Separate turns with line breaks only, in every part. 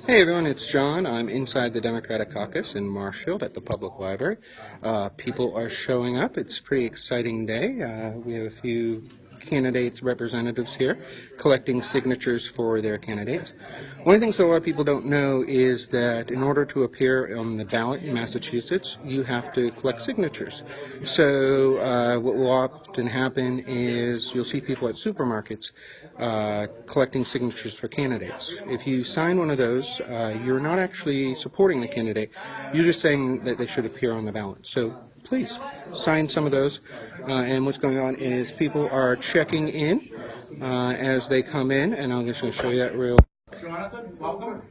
Hey everyone, it's John. I'm inside the Democratic Caucus in Marshfield at the Public Library. People are showing up. It's a pretty exciting day. We have a few candidates, representatives here, collecting signatures for their candidates. One of the things that a lot of people don't know is that in order to appear on the ballot in Massachusetts, you have to collect signatures. So what will often happen is you'll see people at supermarkets collecting signatures for candidates. If you sign one of those, you're not actually supporting the candidate. You're just saying that they should appear on the ballot. So please sign some of those. And what's going on is people are checking in as they come in, and I'm just going to show you that real.
Jonathan, welcome.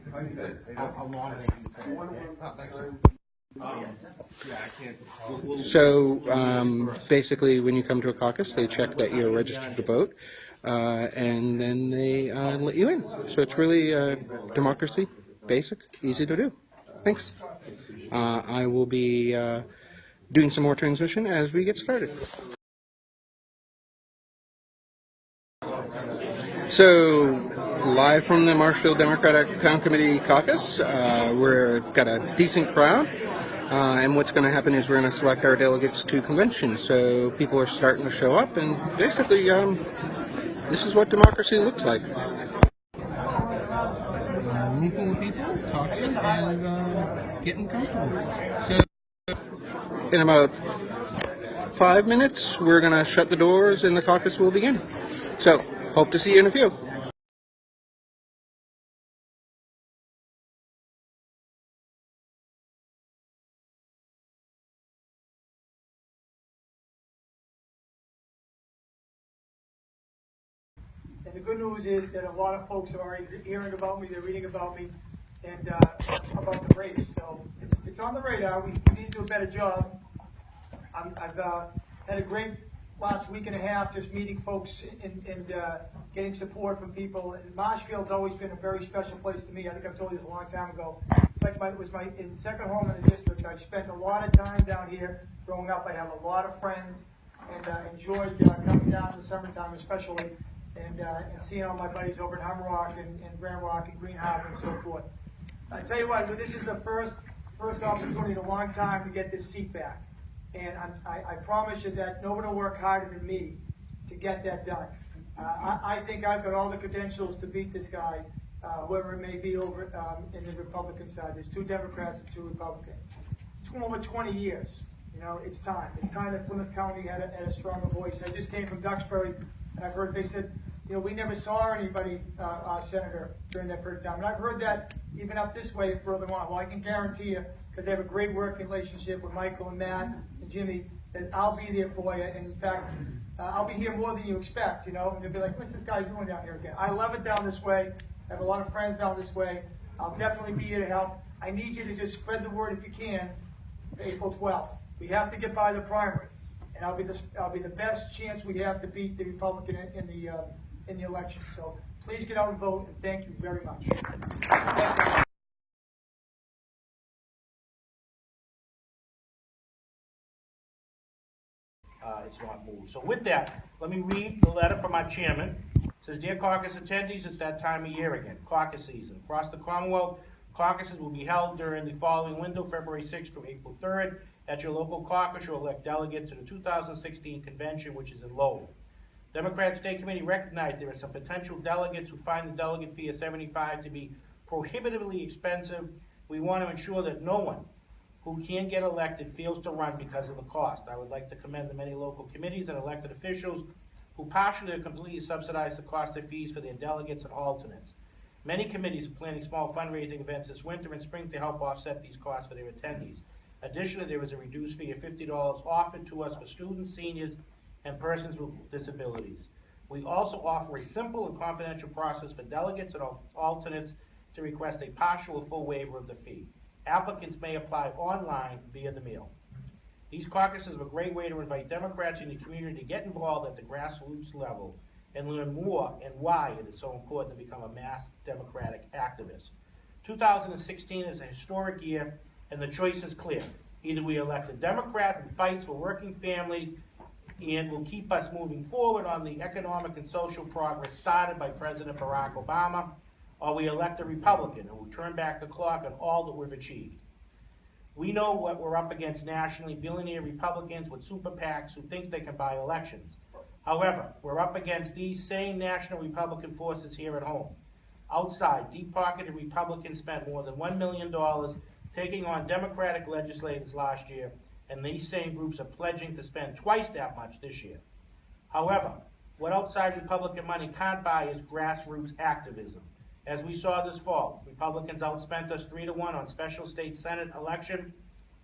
So basically, when you come to a caucus, they check that you're registered to vote, and then they let you in. So it's really democracy, basic, easy to do. Thanks. I will be doing some more transmission as we get started. So, live from the Marshfield Democratic Town Committee Caucus, we've got a decent crowd, and what's going to happen is we're going to select our delegates to convention. So people are starting to show up, and basically, this is what democracy looks like. Room full of people talking and getting comfortable. So, in about 5 minutes, we're going to shut the doors and the caucus will begin. So, hope to see you in a few.
And the good news is that a lot of folks are already hearing about me, they're reading about me, and about the race. So it's on the radar. We need to do a better job. I've had a great last week and a half just meeting folks and getting support from people. And Marshfield's always been a very special place to me. I think I've told you this a long time ago. It's like it was my second home in the district. I spent a lot of time down here growing up. I have a lot of friends, and enjoyed coming down in the summertime especially, and seeing all my buddies over in Humrock and Grand Rock and Green Harbor and so forth. I tell you what, this is the first opportunity in a long time to get this seat back. And I promise you that no one will work harder than me to get that done. I think I've got all the credentials to beat this guy, whoever it may be over in the Republican side. There's 2 Democrats and 2 Republicans. It's been over 20 years. You know, it's time. It's time that Plymouth County had a stronger voice. I just came from Duxbury, and I've heard they said, you know, we never saw anybody, senator, during that period of time. And I've heard that even up this way further on. Well, I can guarantee you, because they have a great working relationship with Michael and Matt and Jimmy, that I'll be there for you. And in fact, I'll be here more than you expect, you know. And they'll be like, what's this guy doing down here again? I love it down this way. I have a lot of friends down this way. I'll definitely be here to help. I need you to just spread the word if you can, April 12th. We have to get by the primary. And I'll be the best chance we have to beat the Republican in the election. So please get out and vote, and thank you very much.
It's not moved. So with that, let me read the letter from our chairman. It says, Dear caucus attendees, it's that time of year again, caucus season. Across the Commonwealth, caucuses will be held during the following window, February 6th through April 3rd. At your local caucus, you'll elect delegates to the 2016 convention, which is in Lowell. Democratic State Committee recognized there are some potential delegates who find the delegate fee of $75 to be prohibitively expensive. We want to ensure that no one who can get elected fails to run because of the cost. I would like to commend the many local committees and elected officials who partially or completely subsidize the cost of fees for their delegates and alternates. Many committees are planning small fundraising events this winter and spring to help offset these costs for their attendees. Additionally, there is a reduced fee of $50 offered to us for students, seniors, and persons with disabilities. We also offer a simple and confidential process for delegates and alternates to request a partial or full waiver of the fee. Applicants may apply online via the mail. These caucuses are a great way to invite Democrats in the community to get involved at the grassroots level and learn more and why it is so important to become a mass Democratic activist. 2016 is a historic year, and the choice is clear. Either we elect a Democrat who fights for working families and will keep us moving forward on the economic and social progress started by President Barack Obama, or we elect a Republican and we turn back the clock on all that we've achieved. We know what we're up against nationally, billionaire Republicans with super PACs who think they can buy elections. However, we're up against these same national Republican forces here at home. Outside, deep-pocketed Republicans spent more than $1 million taking on Democratic legislators last year, and these same groups are pledging to spend twice that much this year. However, what outside Republican money can't buy is grassroots activism. As we saw this fall, Republicans outspent us 3-1 on special state Senate election,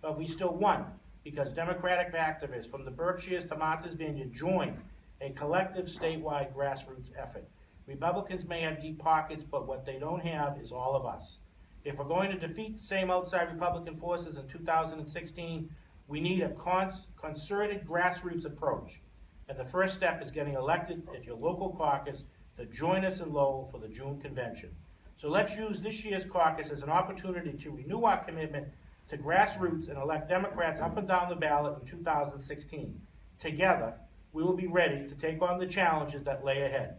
but we still won because Democratic activists from the Berkshires to Martha's Vineyard joined a collective statewide grassroots effort. Republicans may have deep pockets, but what they don't have is all of us. If we're going to defeat the same outside Republican forces in 2016, we need a concerted grassroots approach. And the first step is getting elected at your local caucus to join us in Lowell for the June convention. So let's use this year's caucus as an opportunity to renew our commitment to grassroots and elect Democrats up and down the ballot in 2016. Together, we will be ready to take on the challenges that lay ahead.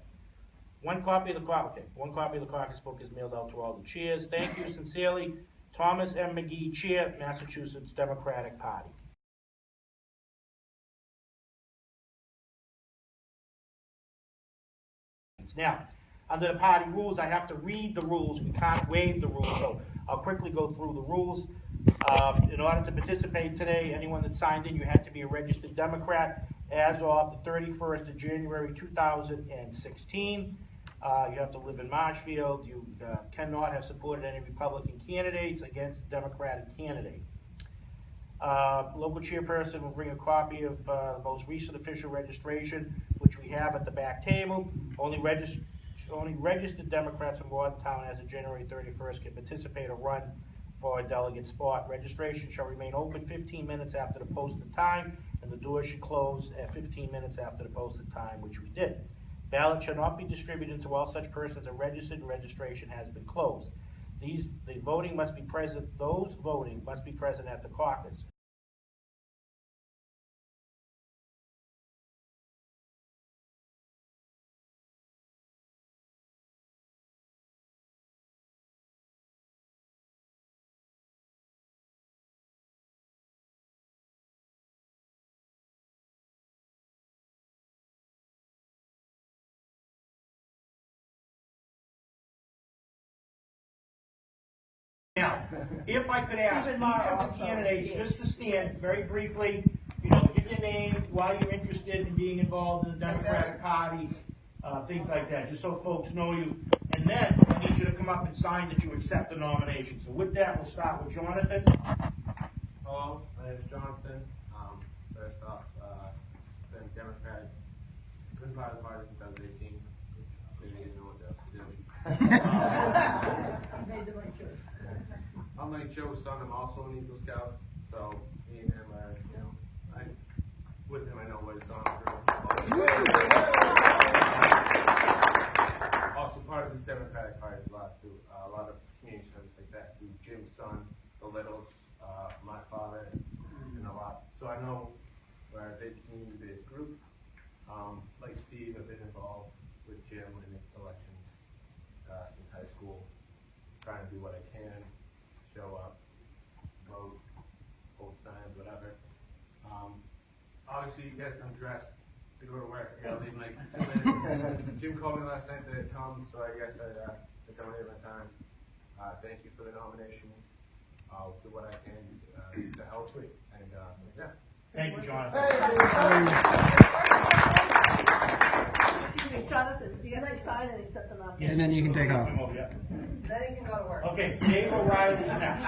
One copy of the caucus book is mailed out to all the chairs. Thank you sincerely, Thomas M. McGee, Chair, Massachusetts Democratic Party. Now, under the party rules, I have to read the rules. We can't waive the rules, so I'll quickly go through the rules. In order to participate today, anyone that signed in, you had to be a registered Democrat as of the 31st of January 2016. You have to live in Marshfield. You cannot have supported any Republican candidates against the Democratic candidate. Local chairperson will bring a copy of the most recent official registration, which we have at the back table. Only registered Democrats in Watertown as of January 31st can participate or run for a delegate spot. Registration shall remain open 15 minutes after the posted time, and the doors should close at 15 minutes after the posted time, which we did. Ballots shall not be distributed to all such persons as registered and registration has been closed. Those voting must be present at the caucus. Now, if I could ask each of the candidates just to stand very briefly, give your name, why you're interested in being involved in the Democratic Party, things like that, just so folks know you. And then I need you to come up and sign that you accept the nomination. So with that, we'll start with Jonathan.
Hello, my name is Jonathan. First off, been Democratic, been part of the party since I was 18. Maybe you didn't know what else to do. Unlike Joe's son, I'm also an Eagle Scout, so me and him are, with him I know what he's gone through. Also part of this Democratic Party is a lot of community service like that through Jim's son, the Littles, my father, and a lot. So I know we're a big community-based group. Like Steve, I've been involved with Jim in elections since high school, trying to do what I can. Show up, vote, hold signs, whatever. Obviously, you guys come dressed to go to work. I gotta leave in like 2 minutes. Jim called me last night to come, so I guess I donated my time. Thank you for the nomination. I'll do what I can to help. And yeah.
Thank you, Jonathan.
Excuse me, Jonathan, do you have to sign and accept the nomination?
And then you can take off.
Then you can go to work.
Okay, Dave O'Reilly is next.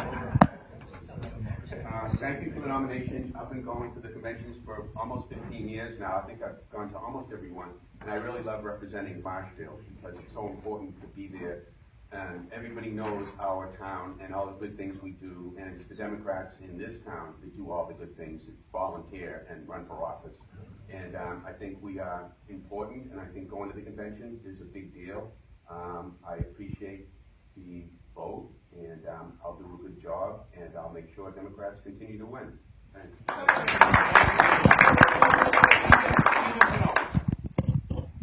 Thank you for the nomination. I've been going to the conventions for almost 15 years now. I think I've gone to almost every one. And I really love representing Marshfield because it's so important to be there. And everybody knows our town and all the good things we do. And it's the Democrats in this town that do all the good things, that volunteer and run for office. And I think we are important, and I think going to the convention is a big deal. I appreciate the vote, and I'll do a good job, and I'll make sure Democrats continue to win. Thanks.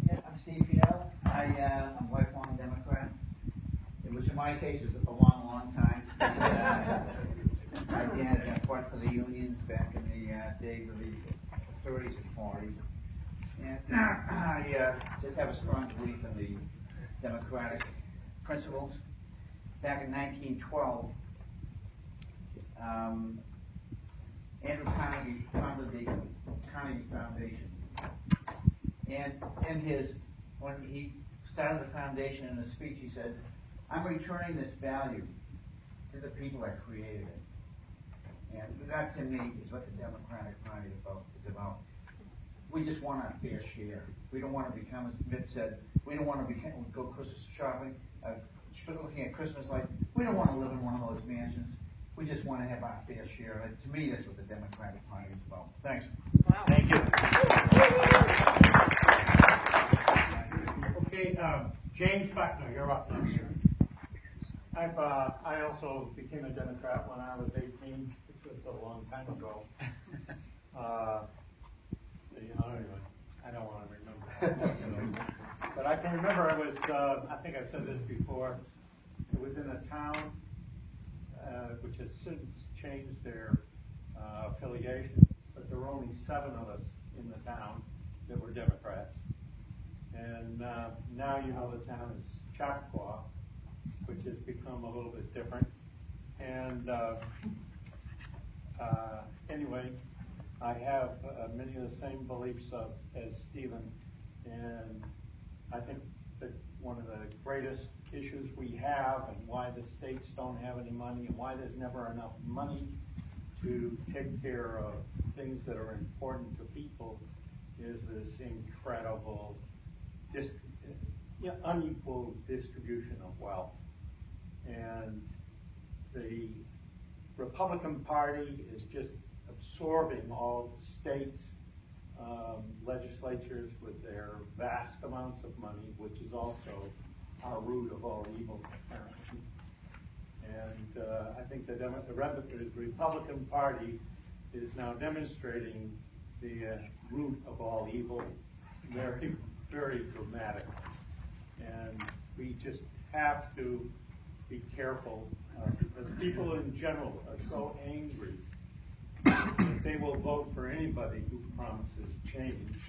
Yeah, I'm Steve Fiel. I'm a lifelong Democrat. my case, it was a long, long time. My dad fought for the unions back in the days of the 30s and 40s. And I just have a strong belief in the democratic principles. Back in 1912, Andrew Carnegie founded the Carnegie Foundation. And when he started the foundation, in a speech he said, "I'm returning this value to the people that created it." And that, to me, is what the Democratic Party is about. We just want our fair share. We don't want to become, as Mitt said, we don't want to go Christmas shopping, looking at Christmas lights. We don't want to live in one of those mansions. We just want to have our fair share. And to me, that's what the Democratic Party is about. Thanks.
Wow. Thank you. Okay, James Buckner, you're up next.
I also became a Democrat when I was 18, which was a long time ago. Anyway, I don't want to remember. But I can remember I was, I think I've said this before, it was in a town which has since changed their affiliation, but there were only 7 of us in the town that were Democrats. And now you know the town is Chappaqua, which has become a little bit different. And anyway, I have many of the same beliefs as Stephen, and I think that one of the greatest issues we have, and why the states don't have any money, and why there's never enough money to take care of things that are important to people, is this incredible unequal distribution of wealth. And the Republican Party is just absorbing all the states' legislatures with their vast amounts of money, which is also our root of all evil, apparently. And I think the Republican Party is now demonstrating the root of all evil very, very dramatically. And we just have to be careful because people in general are so angry that they will vote for anybody who promises change.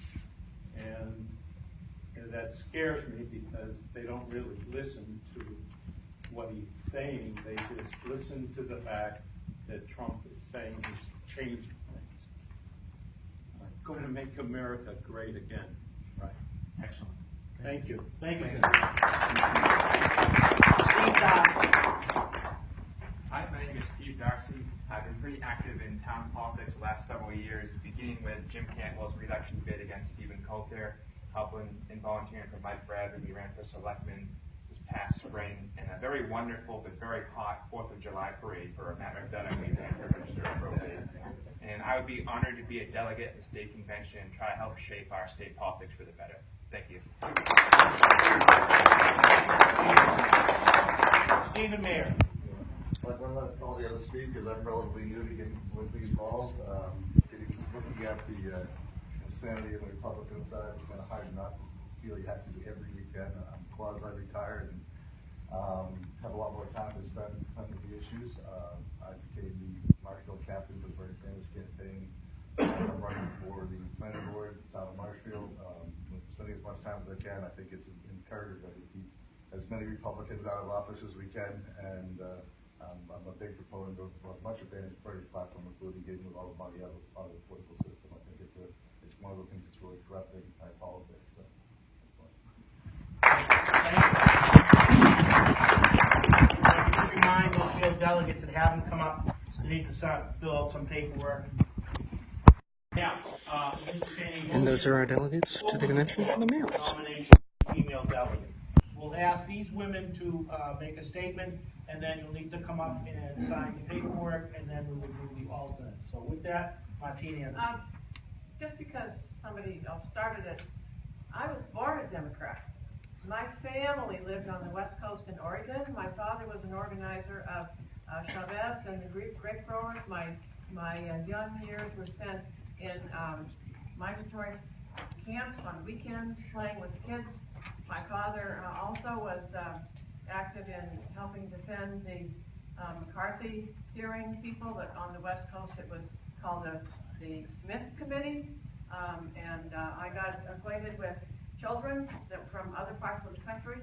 And that scares me because they don't really listen to what he's saying. They just listen to the fact that Trump is saying he's changing things. Going to make America great again. Right.
Excellent.
Thank you.
Thank you.
Hi, my name is Steve Darcy. I've been pretty active in town politics the last several years, beginning with Jim Cantwell's re-election bid against Stephen Coulter, helping and volunteering for Mike Brad when he ran for selectman this past spring, and a very wonderful but very hot 4th of July parade for Matt McDonough we've had privilege to appropriate. And I would be honored to be a delegate at the state convention and try to help shape our state politics for the better. Thank you.
Stephen Mayer.
I want to let all the others speak because I'm relatively new to getting involved. Looking at the insanity of the Republican side, it's kind of hard not to feel you have to do every weekend. I'm quasi-retired and have a lot more time to spend on the issues. I became the Marshfield captain of a very famous campaign. I'm running for the planning board, town of Marshfield. Spending as much time as I can. I think it's imperative that we keep as many Republicans out of office as we can, and I'm a big proponent of much advantage party platform, including getting a lot of money out of the political system. I think it's one of the things that's really corrupting our politics. So.
Remind those field delegates that haven't come up, so they need to start fill out some paperwork. Now,
And those are our delegates to the convention from the males.
Nomination female delegate. We'll ask these women to make a statement, and then you'll need to come up and sign the paperwork, and then we will do the alternates. So with that, Martina Anderson.
Just because somebody else started it, I was born a Democrat. My family lived on the West Coast in Oregon. My father was an organizer of Chavez and the grape growers. My young years were spent in migratory camps on weekends playing with the kids. My father also was active in helping defend the McCarthy hearing people that on the West Coast. It was called the Smith Committee, and I got acquainted with children that from other parts of the country,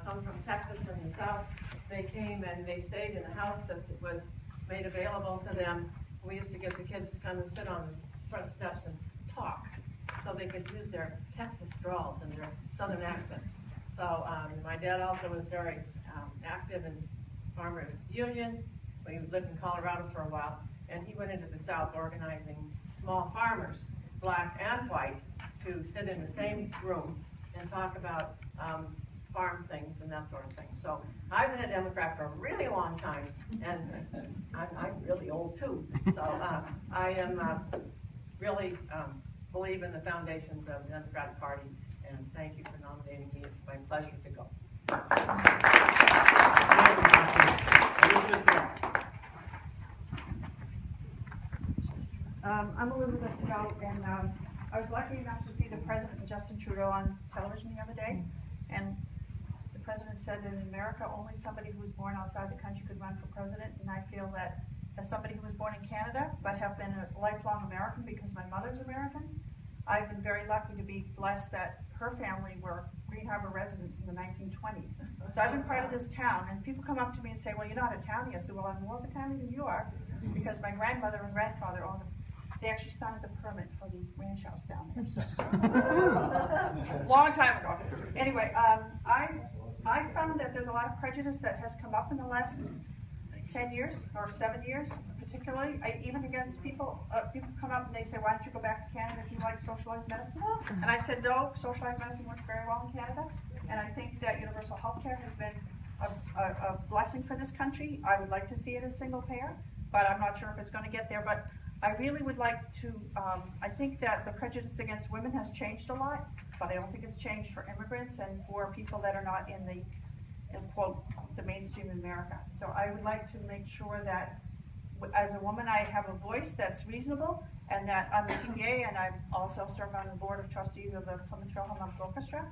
some from Texas and the South. They came and they stayed in a house that was made available to them. We used to get the kids to kind of sit on the front steps and talk so they could use their Texas drawls and their southern accents. So my dad also was very active in Farmers Union. He lived in Colorado for a while, and he went into the South organizing small farmers, black and white, to sit in the same room and talk about farm things and that sort of thing. So I've been a Democrat for a really long time, and I'm really old too. So I am really believe in the foundations of the Democratic Party, and thank you for nominating me. It's my pleasure to go.
I'm Elizabeth Coe, and I was lucky enough to see the President and Justin Trudeau on television the other day, and the President said that in America only somebody who was born outside the country could run for president, and I feel that as somebody who was born in Canada but have been a lifelong American because my mother's American, I've been very lucky to be blessed that her family were Green Harbor residents in the 1920s. So I've been part of this town, and people come up to me and say, well, you're not a townie. I said, well, I'm more of a townie than you are, because my grandmother and grandfather owned they actually signed the permit for the ranch house down there. So. Long time ago. Anyway, I found that there's a lot of prejudice that has come up in the last 10 years or 7 years, particularly, even against people. People come up and they say, why don't you go back to Canada if you like socialized medicine? And I said, no, socialized medicine works very well in Canada. And I think that universal health care has been a blessing for this country. I would like to see it as single payer, but I'm not sure if it's going to get there. But I really would like to, I think that the prejudice against women has changed a lot, but I don't think it's changed for immigrants and for people that are not in the, quote, the mainstream in America. So I would like to make sure that as a woman I have a voice that's reasonable, and that I'm a CPA, and I also serve on the board of trustees of the Plymouth Philharmonic Orchestra.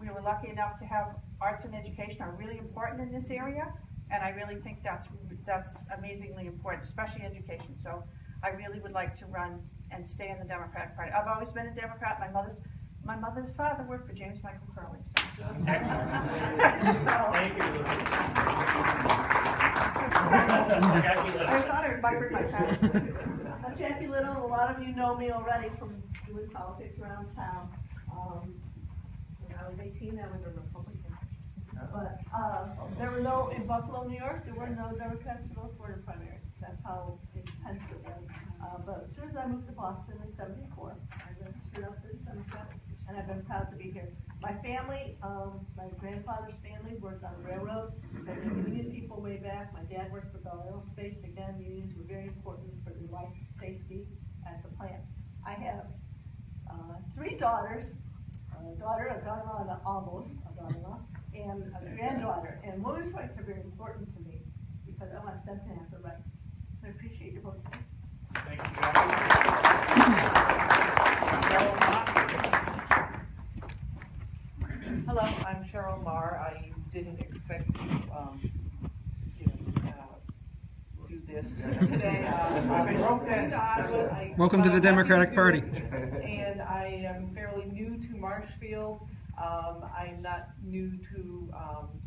We were lucky enough to have arts and education are really important in this area, and I really think that's amazingly important, especially education. So I really would like to run and stay in the Democratic Party. I've always been a Democrat. My mother's father worked for James Michael Curley. So.
Excellent. Thank you.
I thought I might bring my family.
I'm Jackie Little. A lot of you know me already from doing politics around town. When I was 18, I was a Republican. But there were no, in Buffalo, New York, there were no Democrats who voted for the primary. That's how intense it was. But as soon as I moved to Boston in '74, I registered up as a Democrat, and I've been proud to be here. My family, my grandfather's family worked on the railroad. They were union people way back. My dad worked for Bell Aerospace. Again, unions were very important for the life safety at the plants. I have 3 daughters, a daughter-in-law, almost a daughter-in-law, and a granddaughter. And women's rights are very important to me because I want them to have the rights. So I appreciate your vote today.
Thank you.
Hello, I'm Cheryl Marr. I didn't expect to do this today.
Welcome to the Democratic Party.
And I am fairly new to Marshfield. I'm not new to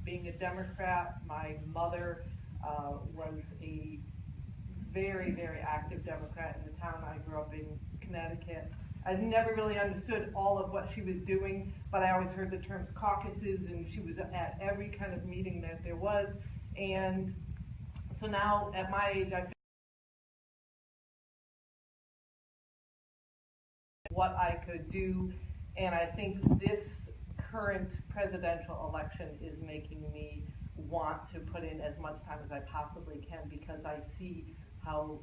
being a Democrat. My mother was a very, very active Democrat in the town I grew up in, Connecticut. I never really understood all of what she was doing, but I always heard the terms caucuses, and she was at every kind of meeting that there was. And so now, at my age, I feel what I could do, and I think this current presidential election is making me want to put in as much time as I possibly can, because I see how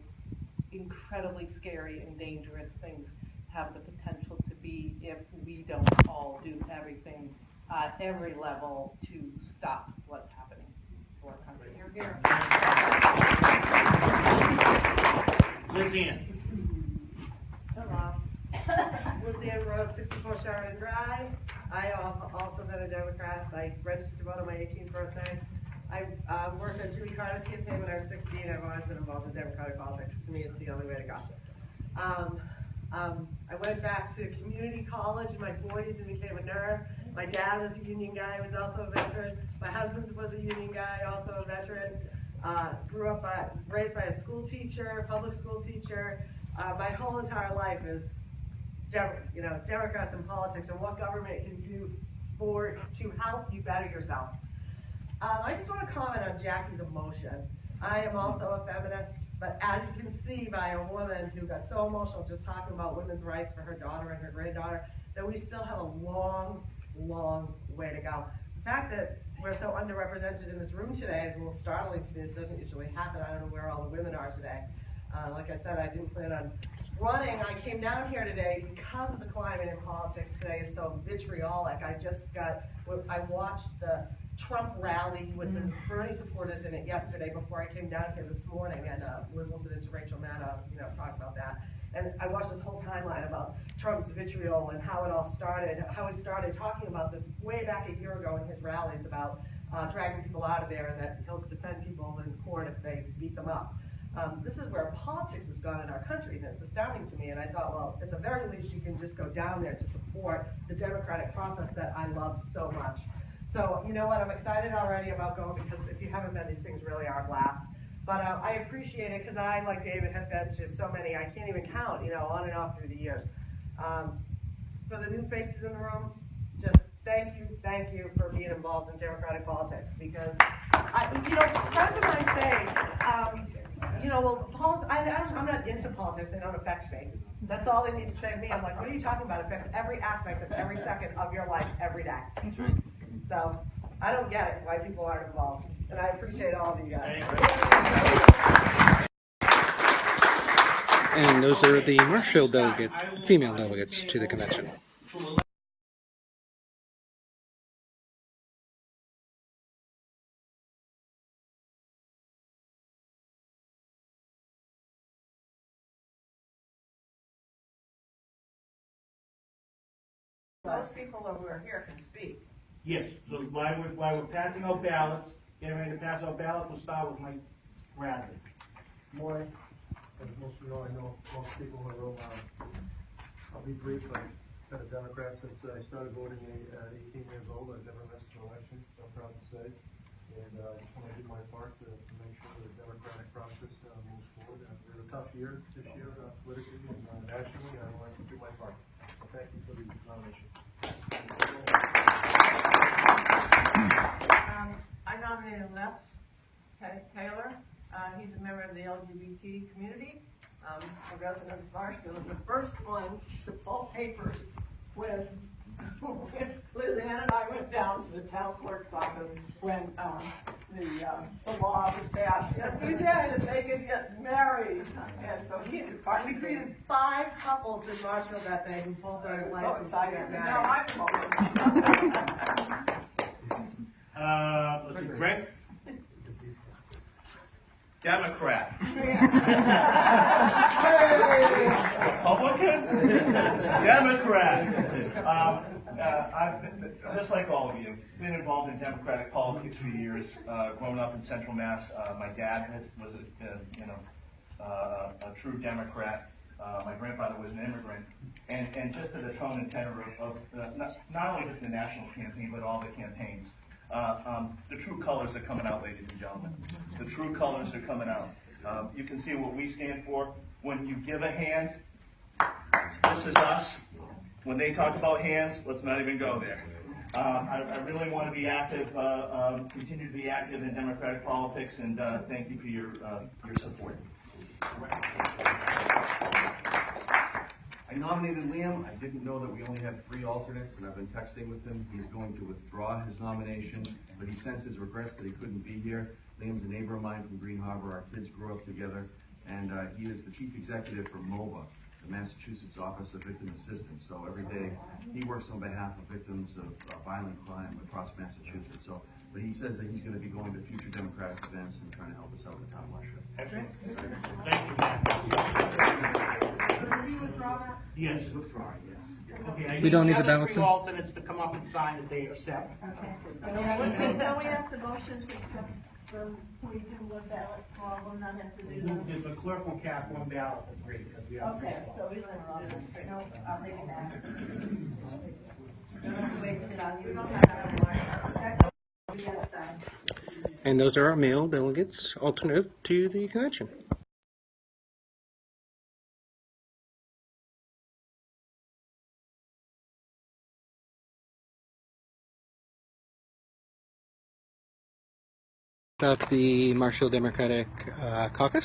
incredibly scary and dangerous things have the potential to be if we don't all do everything at every level to stop what's happening to our country.
Liz Ann.
Hello. Liz Ann Road, 64 Sheridan Drive.
I have also been a Democrat. I registered to vote on my 18th birthday. I worked on Jimmy Carter's campaign when I was 16. I've always been involved in Democratic politics. To me, it's the only way to go. I went back to community college in my 40s and became a nurse. My dad was a union guy, was also a veteran. My husband was a union guy, also a veteran. Grew up, raised by a school teacher, public school teacher. My whole entire life is, Democrats in politics and what government can do to help you better yourself. I just want to comment on Jackie's emotion. I am also a feminist, but as you can see by a woman who got so emotional just talking about women's rights for her daughter and her granddaughter, that we still have a long, long way to go. The fact that we're so underrepresented in this room today is a little startling to me. This doesn't usually happen. I don't know where all the women are today. Like I said, I didn't plan on running. I came down here today because of the climate in politics today is so vitriolic. I watched the Trump rally with the Bernie supporters in it yesterday before I came down here this morning, and was listening to Rachel Maddow, talk about that. And I watched this whole timeline about Trump's vitriol and how it all started, how he started talking about this way back a year ago in his rallies about dragging people out of there and that he'll defend people in court if they beat them up. This is where politics has gone in our country, and it's astounding to me. And I thought, well, at the very least, you can just go down there to support the democratic process that I love so much. So, you know what, I'm excited already about going, because if you haven't been, these things really are a blast. But I appreciate it, because I, like David, have been to so many, I can't even count, on and off through the years. For the new faces in the room, just thank you for being involved in democratic politics, because, friends of mine say, well, I'm not into politics, they don't affect me. That's all they need to say to me. I'm like, what are you talking about? It affects every aspect of every second of your life, every day. That's right. So, I don't get it, why people aren't involved. And I appreciate all of you guys.
And those are the Marshfield delegates, female delegates to the convention.
Most people who are here can speak.
Yes, so while we're passing out ballots, getting ready to pass out ballots, we'll start with Mike Bradley.
Morning. As most of you know, I know most people in the room. I'll be brief. I've been a Democrat since I started voting at 18 years old. I've never missed an election, I'm proud to say. And I just want to do my part to make sure the democratic process moves forward. We had a tough year this year politically and nationally, and I want to do my part. So thank you for the nomination.
I nominated Les Taylor. He's a member of the LGBT community, a resident of Marshfield, and the first one to pull papers when Liz Ann and I went down to the town clerk's office when the law was passed. Yes, we did, and they could get married. And so we greeted 5 couples in Marshfield that day who pulled their license to get married. Now I'm
Let's see, Greg? Democrat. Republican? Democrat. I've, just like all of you, been involved in democratic politics for years. Growing up in Central Mass, my dad was a true Democrat. My grandfather was an immigrant. And just to the tone and tenor of not only just the national campaign, but all the campaigns. The true colors are coming out, ladies and gentlemen. The true colors are coming out. You can see what we stand for. When you give a hand, this is us. When they talk about hands, let's not even go there. I really want to be active, continue to be active in democratic politics, and thank you for your support.
I nominated Liam. I didn't know that we only had 3 alternates, and I've been texting with him. He's going to withdraw his nomination, but he sends his regrets that he couldn't be here. Liam's a neighbor of mine from Green Harbor. Our kids grew up together, and he is the chief executive for MOVA, the Massachusetts Office of Victim Assistance. So every day he works on behalf of victims of violent crime across Massachusetts. So, but he says that he's going to be going to future Democratic events and trying to help us out in the town of Marshfield.
Excellent. Thank you.
did you withdraw that?
Yes, withdraw, yes. Okay, I
We don't need the
other
ballots
three
then?
alternates to come up and sign that they accept.
Okay. Don't we have to motion to accept them, we do one ballot for all, we'll not have to do that?
The clerk will cast one ballot for three, because we have.
Okay, so we don't have to do that. No, I'll take it back. You don't have to wait it out, you don't have to. Yes,
And those are our male delegates alternate to the convention. About the Marshfield Democratic Caucus,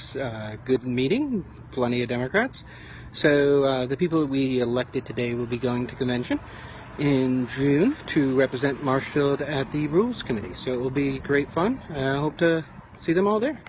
good meeting, plenty of Democrats. So the people that we elected today will be going to convention in June to represent Marshfield at the Rules Committee. So it will be great fun. I hope to see them all there.